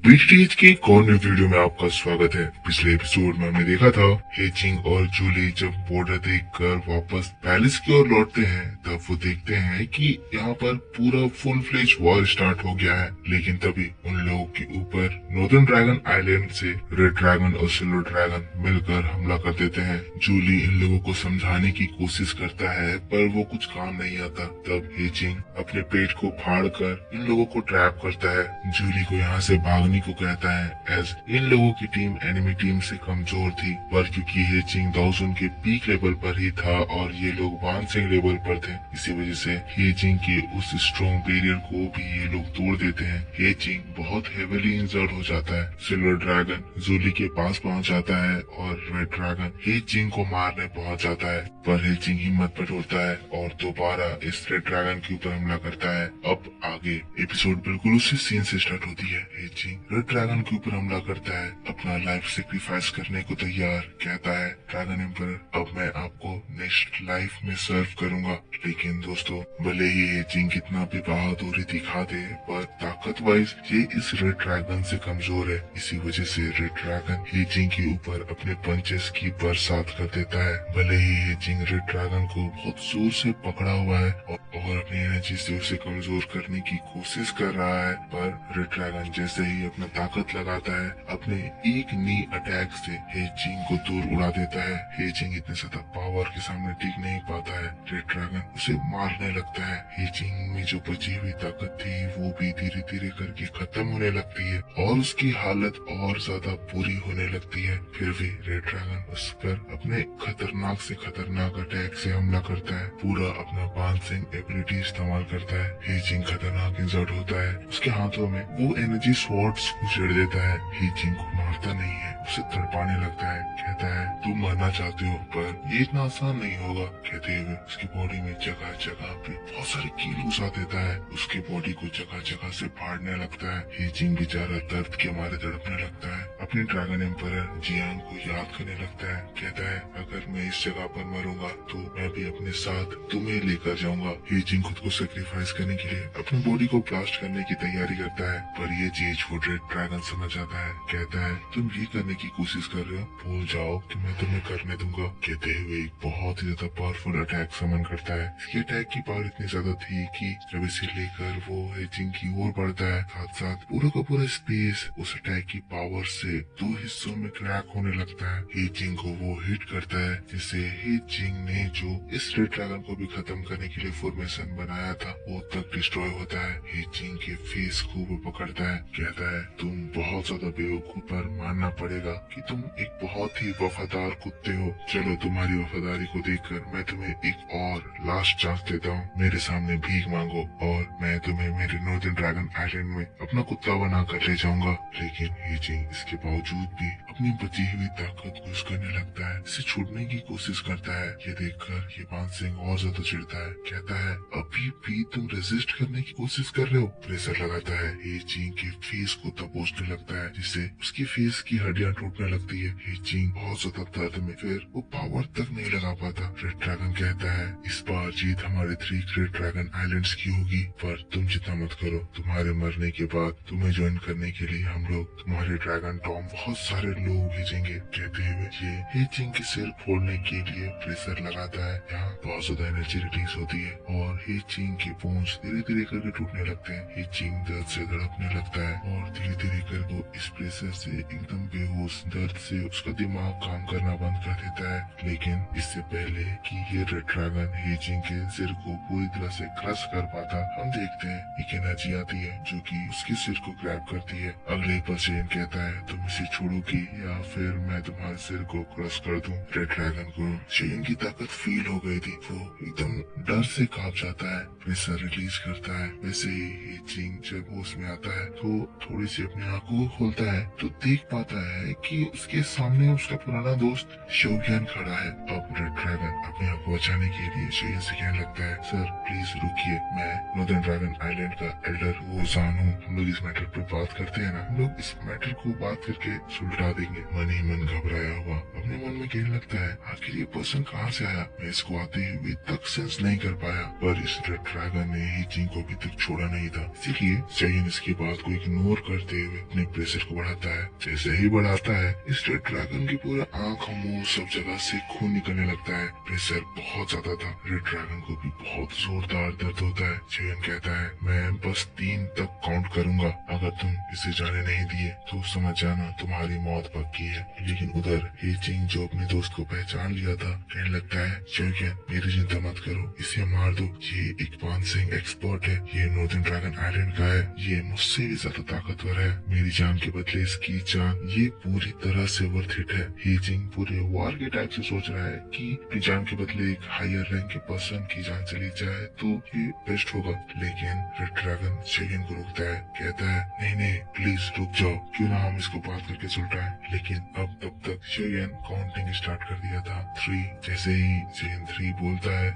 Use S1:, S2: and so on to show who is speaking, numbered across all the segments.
S1: BTH के एक और नई वीडियो में आपका स्वागत है। पिछले एपिसोड में हमने देखा था हेचिंग और जूली जब बॉर्डर देखकर वापस पैलेस की ओर लौटते हैं, तब वो देखते हैं कि यहाँ पर पूरा फुल फ्लेज वॉर स्टार्ट हो गया है। लेकिन तभी उन लोगों के ऊपर नॉर्दर्न ड्रैगन आइलैंड से रेड ड्रैगन और सिल्वर ड्रैगन मिलकर हमला कर देते हैं। जूली इन लोगों को समझाने की कोशिश करता है, पर वो कुछ काम नहीं आता। तब हेचिंग अपने पेट को फाड़ कर इन लोगों को ट्रैप करता है। जूली को यहाँ से भागने को कहता है, एज इन लोगों की टीम एनिमी टीम से कमजोर थी, पर क्योंकि हेचिंग दाउजुन के पीक लेवल पर ही था और ये लोग वानसिंग लेवल पर थे, इसी वजह से हेचिंग के उस स्ट्रॉन्ग बैरियर को भी ये लोग तोड़ देते हैं। हेचिंग बहुत हेवीली इंजर्ड हो जाता है। सिल्वर ड्रैगन जूली के पास पहुंच जाता है और रेड ड्रैगन हेचिंग को मारने पहुंच जाता है, पर हेचिंग हिम्मत बटोरता है और दोबारा इस रेड ड्रैगन के ऊपर हमला करता है। अब आगे एपिसोड बिल्कुल उसी सीन से स्टार्ट होती है। हेचिंग रेड ड्रैगन के ऊपर हमला करता है, अपना लाइफ सेक्रीफाइस करने को तैयार, कहता है ड्रैगन एम्परर अब मैं आपको नेक्स्ट लाइफ में सर्व करूंगा। लेकिन दोस्तों, भले ही हेचिंग कितना भी बहादुरी दिखा दे, पर ताकत वाइज ये इस रेड ड्रैगन से कमजोर है। इसी वजह से रेड ड्रैगन हेचिंग के ऊपर अपने पंचेस की बरसात कर देता है। भले ही हेचिंग रेड ड्रैगन को बहुत जोर से पकड़ा हुआ है और अपनी एनर्जी से उसे कमजोर करने की कोशिश कर रहा है, पर रेड ड्रैगन जैसे ही अपना ताकत लगाता है, अपने एक नी अटैक से हेचिंग को दूर उड़ा देता है। हेचिंग इतने ज्यादा पावर के सामने टिक नहीं पाता है। रेड ड्रैगन उसे मारने लगता है। हेचिंग में जो बची हुई ताकत थी वो भी धीरे धीरे करके खत्म होने लगती है और उसकी हालत और ज्यादा बुरी होने लगती है। फिर भी रेड ड्रैगन उस पर अपने खतरनाक से खतरनाक अटैक से हमला करता है, पूरा अपना वानसिंग एबिलिटी इस्तेमाल करता है। हेचिंग खतरनाक इंजर्ड होता है। उसके हाथों में वो एनर्जी स्वॉर्ड्स उछेड़ देता है। हेचिंग को मारता नहीं है, उसे तड़पाने लगता है, कहता है तुम मरना चाहते हो, पर ये इतना आसान नहीं होगा। कहते हुए उसकी बॉडी में जगह जगह पे बहुत सारे कील घुसा देता है, उसके बॉडी को जगह जगह से फाड़ने लगता है। हेचिंग बेचारा दर्द के मारे तड़पने लगता है। अपने ड्रैगन एम्परर जियांग को याद करने लगता है, कहता है अगर मैं इस जगह पर मरूंगा तो मैं भी अपने साथ तुम्हें लेकर जाऊंगा। हेचिंग खुद को सेक्रीफाइस करने के लिए अपनी बॉडी को ब्लास्ट करने की तैयारी करता है, पर ये चीज वो रेड ड्रैगन समझ आता है। कहता है तुम ये करने की कोशिश कर रहे हो, भूल जाओ कि मैं तुम्हें करने दूंगा। कहते हुए एक बहुत ही ज्यादा पावरफुल अटैक समन करता है। इसकी अटैक की पावर इतनी ज्यादा थी कि जब इसे लेकर वो हेचिंग की ओर बढ़ता है, साथ साथ पूरा का पूरा स्पेस उस अटैक की पावर से दो हिस्सों में क्रैक होने लगता है। हेचिंग को वो हिट करता है, जिससे हेचिंग ने जो इस रेड ड्रैगन को भी खत्म करने के लिए फॉर्मेशन बनाया था वो तक डिस्ट्रॉय होता है। हेचिंग के फेस को वो पकड़ता है, कहता है तुम बहुत ज्यादा बेवकूफ, पर मानना पड़ेगा कि तुम एक बहुत ही वफादार कुत्ते हो। चलो तुम्हारी वफादारी को देखकर मैं तुम्हें एक और लास्ट चांस देता हूँ। मेरे सामने भीख मांगो और मैं तुम्हें मेरे नॉर्दर्न ड्रैगन आइलैंड में अपना कुत्ता बना कर ले जाऊंगा। लेकिन हेचिंग इसके बावजूद भी अपनी बची हुई ताकत यूज करने लगता है, इसे छोड़ने की कोशिश करता है। ये देखकर ये वानसिंग और ज्यादा चिढ़ता है, कहता है अभी भी तुम रेजिस्ट करने की कोशिश कर रहे हो। प्रेशर लगाता है, हेचिंग के फेस को दबोचने लगता है, जिससे उसकी फेस की हड्डियां टूटने लगती है। हेचिंग बहुत ज्यादा दर्द में फिर वो पावर तक नहीं लगा पाता। रेड ड्रैगन कहता है इस बार जीत हमारे 3 ग्रेट ड्रैगन आइलैंड्स की होगी, पर तुम चिंता मत करो, तुम्हारे मरने के बाद तुम्हें ज्वाइन करने के लिए हम लोग तुम्हारे ड्रैगन टॉम बहुत सारे लोग भेजेंगे। कहते हुए ये हेचिंग के सिर फोड़ने के लिए प्रेशर लगाता है। यहाँ बहुत ज्यादा एनर्जी रिलीज होती है और हेचिंग के बोन्स धीरे धीरे करके टूटने लगते हैं। हेचिंग दर्द से धड़कने लगता है और धीरे धीरे करके इस प्रेशर से एकदम बेहोश, दर्द से उसका दिमाग काम करना बंद कर देता है। लेकिन इससे पहले कि ये रेड ड्रैगन हेचिंग के सिर को पूरी तरह से क्रश कर पाता, हम देखते हैं एक एनर्जी आती है जो कि उसके सिर को ग्रैब करती है। अगले पल शेन कहता है तुम इसे छोड़ोगी या फिर मैं तुम्हारे सिर को क्रश कर दूं। रेड ड्रैगन को शेन की ताकत फील हो गई थी, वो एकदम डर से कांप जाता है, प्रेशर रिलीज करता है। वैसे ही हेचिंग जब होश में आता है तो थोड़ी सी अपनी आंखों को खोलता देखता है तो देख पाता है कि उसके सामने उसका पुराना दोस्त शोगियान खड़ा है। अब रेड ड्रैगन अपने आप को बचाने के लिए शोगियान से कहने लगता है, सर प्लीज रुकिए, मैं नॉर्दर्न ड्रैगन आइलैंड का एल्डर वो जान हूँ। हम लोग इस मैटर पर बात करते हैं ना, हम लोग इस मैटर को बात करके सुलझा देंगे। मन ही मन घबराया हुआ अपने मन में कहने लगता है, आखिर ये पर्सन कहाँ से आया? मैं इसको आते हुए तक सेंस नहीं कर पाया, पर इस रेड ड्रैगन ने ही जिंग को अभी तक छोड़ा नहीं था। इसीलिए जयन इसकी बात को इग्नोर करते हुए अपने प्रेशर को बढ़ाता है। जैसे ही बढ़ाता है, इस रेड ड्रैगन की पूरा आंख, मुंह, सब जगह से खून निकलने लगता है। प्रेशर बहुत ज्यादा था। रेड ड्रैगन को भी बहुत जोरदार दर्द होता है। जयन कहता है, मैं बस 3 तक काउंट करूंगा, अगर तुम इसे जाने नहीं दिए तो समझ जाना तुम्हारी मौत पक्की है। लेकिन उधर हे जिंग जो अपने दोस्त को पहचान लिया था, कहने लगता है, जयन मेरी चिंता मत करो, इसे मार दो। ये एक पांसिंग एक्सपर्ट है, ये नॉर्दर्न ड्रैगन आइलैंड का है, ये मुझसे भी ज्यादा ताकतवर है। मेरी जान के बदले इसकी जान ये पूरी तरह से वर्थ इट है। हे जिंग पूरे वार के टाइप से सोच रहा है कि अपनी जान के बदले एक हायर रैंक के पर्सन की जान चली जाए तो ये बेस्ट होगा। लेकिन रेड ड्रैगन जयन को रोकता है, कहता है, नहीं नहीं प्लीज रुक जाओ, क्यों ना हम इसको बात करके सुलझाएं। लेकिन अब तब तक जयन काउंटिंग स्टार्ट कर दिया था। 3 जैसे ही जयन 3 बोलता है,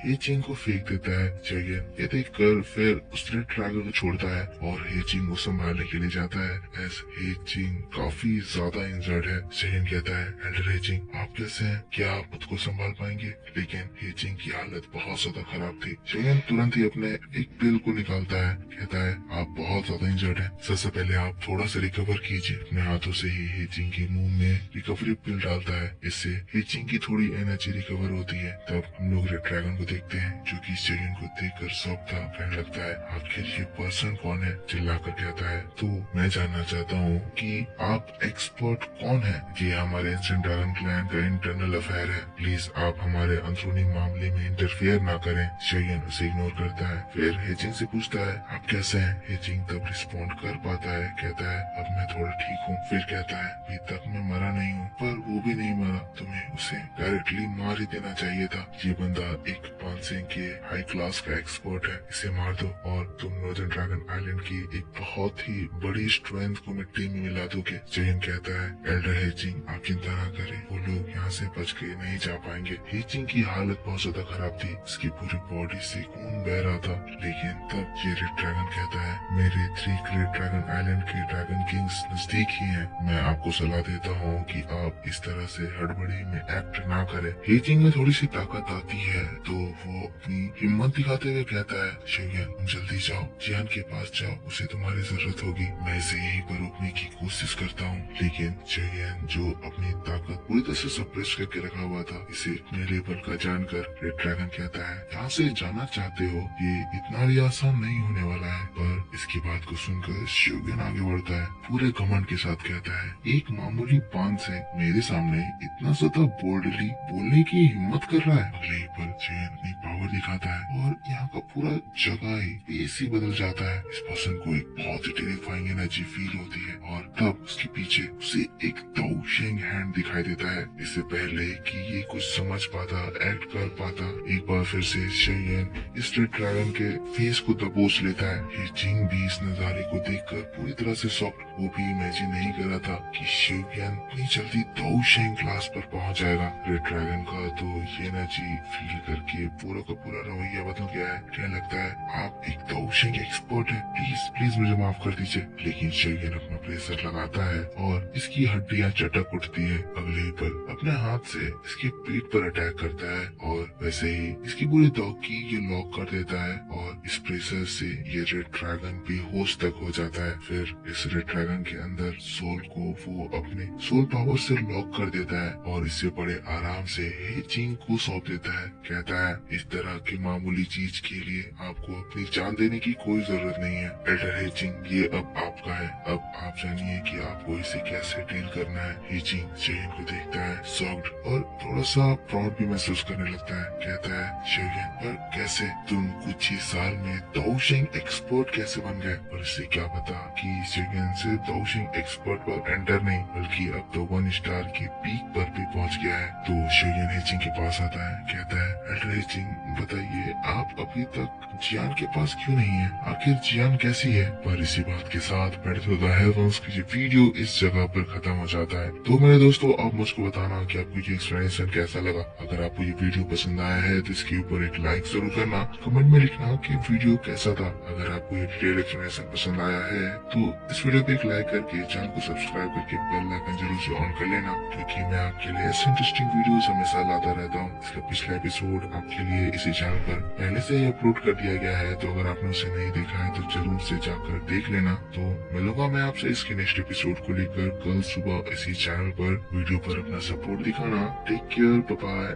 S1: ये जिंग को फेंक देता है। जयन ये देख कर फिर उस रेड ड्रैगन को छोड़ता है और हे जिंग को संभालने के लिए जाता है। एस हे जिंग काफी ज्यादा इंजर्ड है। जयन कहता है, एल्डर हे जिंग आप कैसे हैं? क्या आप खुद को संभाल पाएंगे? लेकिन हे जिंग की हालत बहुत ज्यादा खराब थी। जयन तुरंत ही अपने एक पिल को निकालता है, कहता है, आप बहुत ज्यादा इंजर्ड हैं, सबसे पहले आप थोड़ा सा रिकवर कीजिए। अपने हाथों से ही हे जिंग के मुंह में रिकवरी पिल डालता है, इससे हे जिंग की थोड़ी एनर्जी रिकवर होती है। तब हम लोग रेड ड्रैगन को देखते हैं, जो कि जयन को देखकर शॉक था। कहने लगता है, आखिर ये पर्सन कौन है? चिल्लाकर कहता है, तो मैं जानना चाहता हूँ कि आप एक्सपर्ट कौन है? ये हमारे एंशिएंट ड्रैगन क्लैन का इंटरनल अफेयर है, प्लीज आप हमारे अंदरूनी मामले में इंटरफेयर ना करें। जयन उसे इग्नोर करता है। फिर हे जिंग से पूछता है, आप कैसे हैं? हे जिंग तब रिस्पॉन्ड कर पाता है, कहता है, अब मैं थोड़ा ठीक हूँ। फिर कहता है, अभी तक मैं मरा नहीं हूँ, पर वो भी नहीं मरा, तुम्हें उसे डायरेक्टली मार ही देना चाहिए था। ये बंदा एक पांसिंग के हाई क्लास का एक्सपर्ट है, इसे मार दो और तुम नॉर्दर्न ड्रैगन आइलैंड की एक बहुत ही बड़ी स्ट्रेंथ को मिट्टी में मिला दोगे। जयन कहता है, एल्डर हे जिंग आप चिंता न करें, वो लोग यहाँ से बच के नहीं जा पाएंगे। हे जिंग की हालत बहुत ज्यादा खराब थी, उसकी पूरी बॉडी से खून बह रहा था। लेकिन तब ये रेड ड्रैगन कहता है, मेरे 3 ग्रेट ड्रैगन आइलैंड के ड्रैगन किंग्स नजदीक ही हैं, मैं आपको सलाह देता हूँ कि आप इस तरह से हड़बड़ी में एक्ट ना करें। हे जिंग में थोड़ी सी ताकत आती है तो वो अपनी हिम्मत दिखाते हुए कहता है, शोगियन तुम जल्दी जाओ, जियान के पास जाओ, उसे तुम्हारी जरूरत होगी। मैं इसे यहीं पर रोकने की कोशिश करता हूँ। लेकिन जयन जो अपनी ताकत पूरी तरह से सप्रेस करके रखा हुआ था, इसे अपने लेवल का जानकर रेड ड्रैगन कहता है, यहाँ से जाना चाहते हो, ये इतना भी आसान नहीं होने वाला है। पर इसकी बात को सुनकर शोगियन आगे बढ़ता है, पूरे घमंड के साथ कहता है, एक मामूली पान से मेरे सामने इतना ज्यादा बोल्डली बोलने की हिम्मत कर रहा है। अगले ही पल जयन अपनी पावर दिखाता है और यहाँ का पूरा जगह ही फेस ही बदल जाता है। इस पर्सन को एक बहुत ही टेरिफाइंग एनर्जी फील होती है और तब उसके पीछे उसे एक दाओशेंग हैंड दिखाई देता है। इससे पहले कि ये कुछ समझ पाता, एक्ट कर पाता, एक बार फिर से शोगियन इस रेड ड्रैगन के फेस को दबोच लेता है। ये जिंग भी इस नजारे को देखकर पूरी तरह से शॉक्ड, वो भी इमेजिन नहीं कर रहा था कि शोगियन इतनी जल्दी दाओशेंग क्लास पर पहुंच जाएगा। रेड ड्रैगन का तो ये एनर्जी फील करके पूरा का पूरा रवैया बदल गया है। कहने लगता है, आप एक दाओशेंग एक्सपर्ट है, प्लीज प्लीज मुझे माफ कर दीजिए। लेकिन शोगियन अपना प्रेशर लगाता है और इसकी हड्डियां चटक उठती है। अगले ही पल अपने हाथ से इसकी पीठ पर अटैक करता है और वैसे ही इसकी पूरी दौड़ की ये लॉक कर देता है और इस प्रेशर से ये रेड ड्रैगन बेहोश तक हो जाता है। फिर इस रेड ड्रैगन के अंदर सोल को वो अपने सोल पावर से लॉक कर देता है और इससे बड़े आराम से हे जिंग को सौंप देता है। कहता है, इस तरह की मामूली चीज के लिए आपको अपनी जान देने की कोई जरूरत नहीं है। एल्डर हे जिंग ये अब आपका है, अब आप जानिए कि आपको इसे कैसे डील करना है। हे जिंग जयन को देखता है शॉक्ड और थोड़ा सा प्राउड भी महसूस करने लगता है। कहता है, शोगियन पर कैसे तुम कुछ ही साल में दाओशेंग एक्सपर्ट कैसे बन गए? और इससे क्या पता कि शोगियन से दाओशेंग एक्सपर्ट पर एंटर नहीं बल्कि अब तो 1 स्टार की पीक पर भी पहुंच गया है। तो शोगियन हे जिंग के पास आता है, कहता है, एल्डर हे जिंग बताइए आप अभी तक जियान के पास क्यों नहीं है? आखिर जियान कैसी है? पर इसी बात के साथ बैठते होता है वंश की वीडियो इस जगह पर खत्म हो जाता है। तो मेरे दोस्तों आप मुझको बताना कि आपको ये एक्सप्लेनेशन कैसा लगा। अगर आपको ये वीडियो पसंद आया है तो इसके ऊपर एक लाइक जरूर करना, कमेंट में लिखना कि वीडियो कैसा था। अगर आपको ये डिटेल एक्सप्लेनेशन पसंद आया है तो इस वीडियो को एक लाइक करके चैनल को सब्सक्राइब करके बेल आइकन जरूर से ऑन कर लेना, क्योंकि मैं आपके लिए ऐसे इंटरेस्टिंग वीडियोस हमेशा लाता रहता हूँ। इसका पिछला एपिसोड आपके लिए इसी चैनल पर पहले से ही अपलोड कर दिया गया है, तो अगर आपने उसे नहीं देखा है तो जरूर से जाकर देख लेना। तो मिलूंगा मैं आपसे इसके नेक्स्ट एपिसोड को लेकर कल सुबह इसी चैनल पर। वीडियो पर अपना सपोर्ट दिखाना। Take care, bye bye.